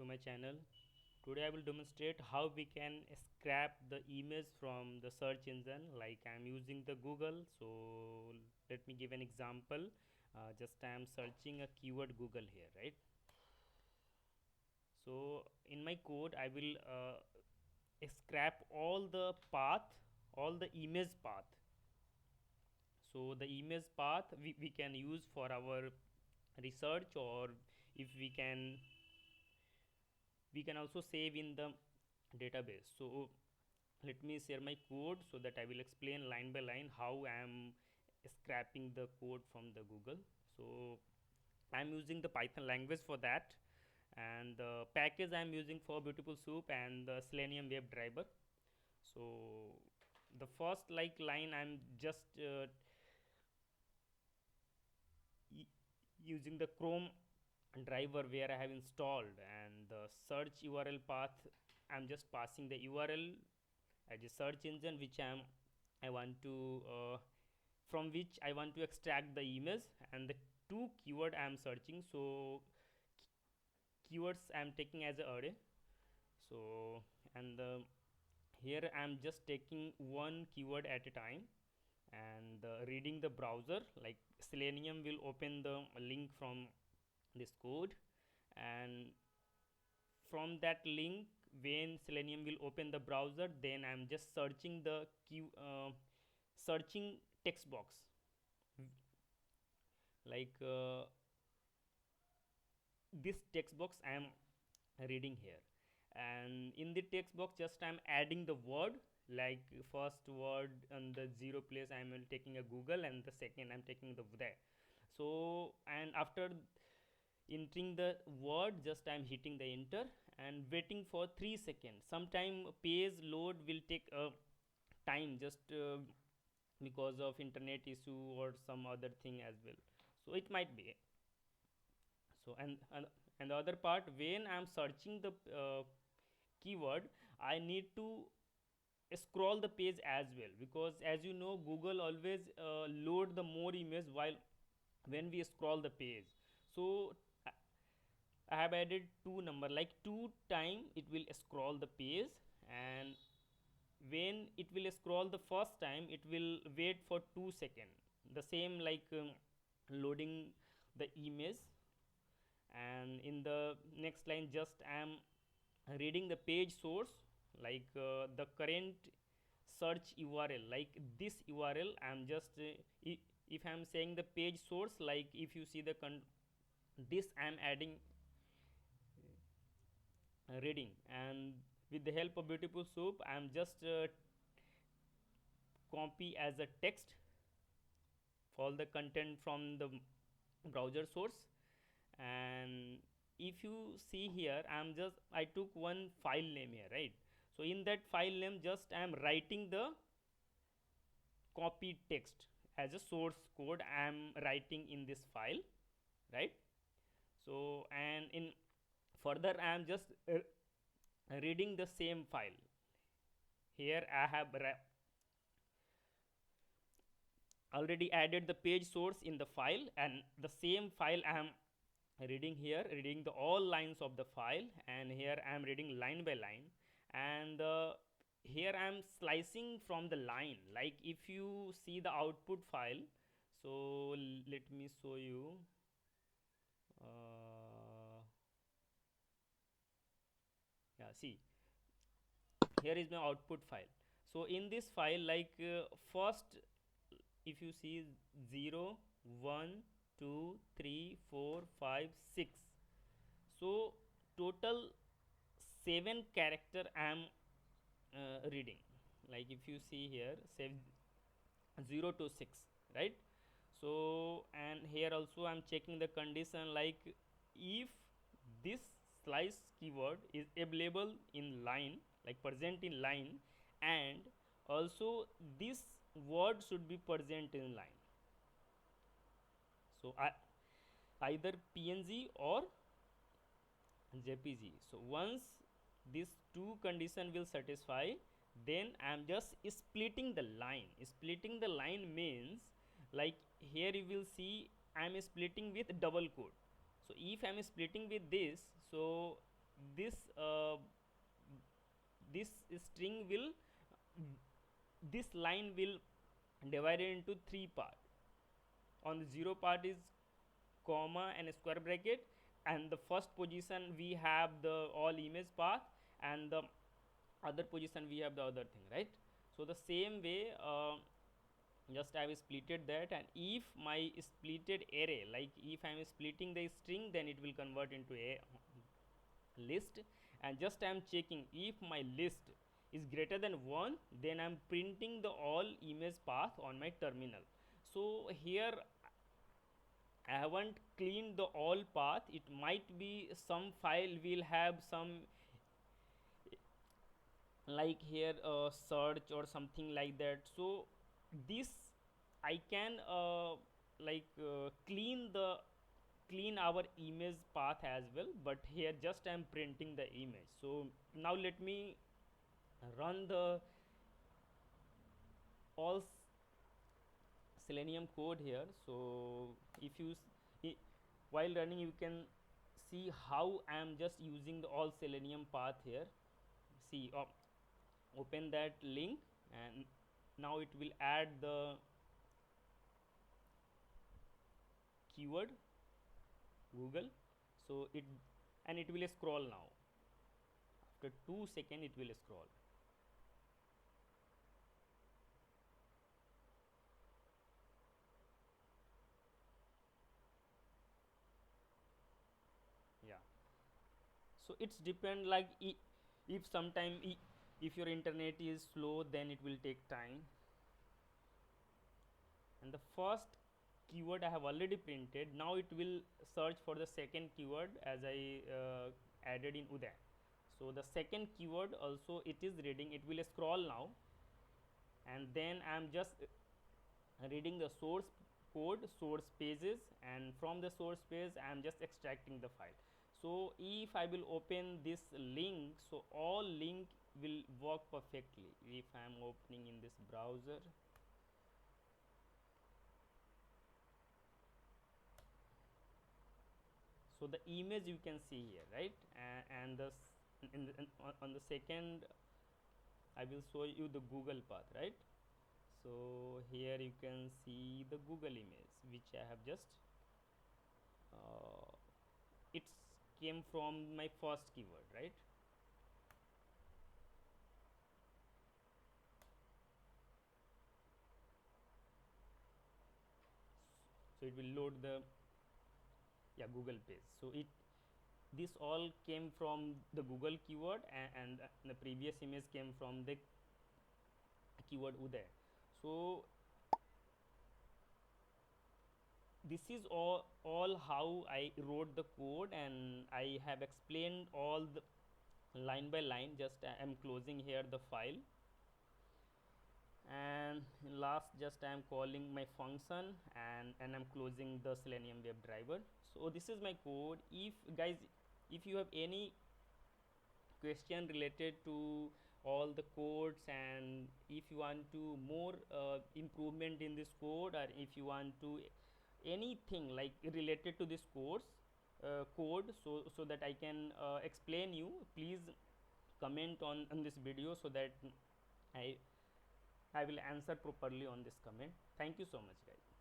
to my channel. Today I will demonstrate how we can scrap the image from the search engine, like I am using the Google. So let me give an example. Just I am searching a keyword Google here, right? So in my code I will scrap all the path, all the image path. So the image path we can use for our research, or if we can also save in the database. So let me share my code so that I will explain line by line how I am scrapping the code from the Google. So I am using the Python language for that, and the package I am using for Beautiful Soup and the Selenium WebDriver. So the first line I am just using the Chrome driver where I have installed, and the search URL path I'm just passing the URL as a search engine which I want to from which I want to extract the image, and the two keyword I am searching. So keywords I am taking as a array. So and here I am just taking one keyword at a time, and reading the browser, like Selenium will open the link from this code, and from that link, when Selenium will open the browser, then I'm just searching the searching text box, like this text box I am reading here. And in the text box just I'm adding the word, like first word on the zero place I'm taking a Google, and the second I'm taking the there. So and after entering the word, just I'm hitting the enter and waiting for 3 seconds. Sometime page load will take a time, just because of internet issue or some other thing as well. So it might be. So and the other part, when I'm searching the keyword, I need to scroll the page as well, because as you know Google always load the more image while when we scroll the page. So I have added two number, like 2 time it will scroll the page, and when it will scroll the first time it will wait for 2 seconds, the same like loading the image. And in the next line just I am reading the page source, like the current search URL, like this URL I am just if I am saying the page source, like if you see the this I am adding reading, and with the help of Beautiful Soup I am just copy as a text all the content from the browser source. And if you see here I took one file name here, right? So in that file name just I am writing the copy text as a source code I am writing in this file, right? So and in further I am just reading the same file. Here I have already added the page source in the file, and the same file I am reading here, reading the all lines of the file, and here I am reading line by line. And here I am slicing from the line, like if you see the output file. So let me show you. Yeah, see, here is my output file. So in this file, like first if you see 0 1 2 3 4 5 6, so total 7 character I am reading. Like if you see here, say 0 to 6, right? So and here also I'm checking the condition, like if this slice keyword is available in line, like present in line, and also this word should be present in line. So either PNG or JPG. So once these two condition will satisfy, then I am just splitting the line. Splitting the line means, like here you will see I am splitting with double quote. So if I am splitting with this, so this this string will, this line will divided into three parts. On the zero part is comma and a square bracket, and the first position we have the all image path, and the other position we have the other thing, right? So the same way, just I have splitted that, and if my splitted array, like if I am splitting the string, then it will convert into a list. And just I am checking if my list is greater than 1, then I am printing the all image path on my terminal. So here I haven't cleaned the all path. It might be some file will have some, like here search or something like that. So this I can clean our image path as well, but here just I am printing the image. So now let me run the all Selenium code here. So if you while running, you can see how I am just using the all Selenium path here. See, open that link, and now it will add the keyword Google. So it, and it will scroll now. After 2 seconds it will scroll. Yeah, so it's depend, like if sometime if your internet is slow, then it will take time. And the first keyword I have already printed. Now it will search for the second keyword as I added in Uday. So the second keyword also it is reading. It will scroll now, and then I am just reading the source code, source pages, and from the source page I am just extracting the file. So if I will open this link, so all link will work perfectly. If I am opening in this browser, so the image you can see here, right? And the on the second I will show you the Google path, right? So here you can see the Google image which I have just it's came from my first keyword, right? So it will load the, yeah, Google page. So it, this all came from the Google keyword, and the previous image came from the keyword Uday. So this is all how I wrote the code, and I have explained all the line by line. Just I am closing here the file, and last just I am calling my function, and I'm closing the Selenium WebDriver. So this is my code. If guys, if you have any question related to all the codes, and if you want to more improvement in this code, or if you want to anything like related to this course code, so that I can explain you, please comment on this video, so that I I will answer properly on this comment. Thank you so much, guys.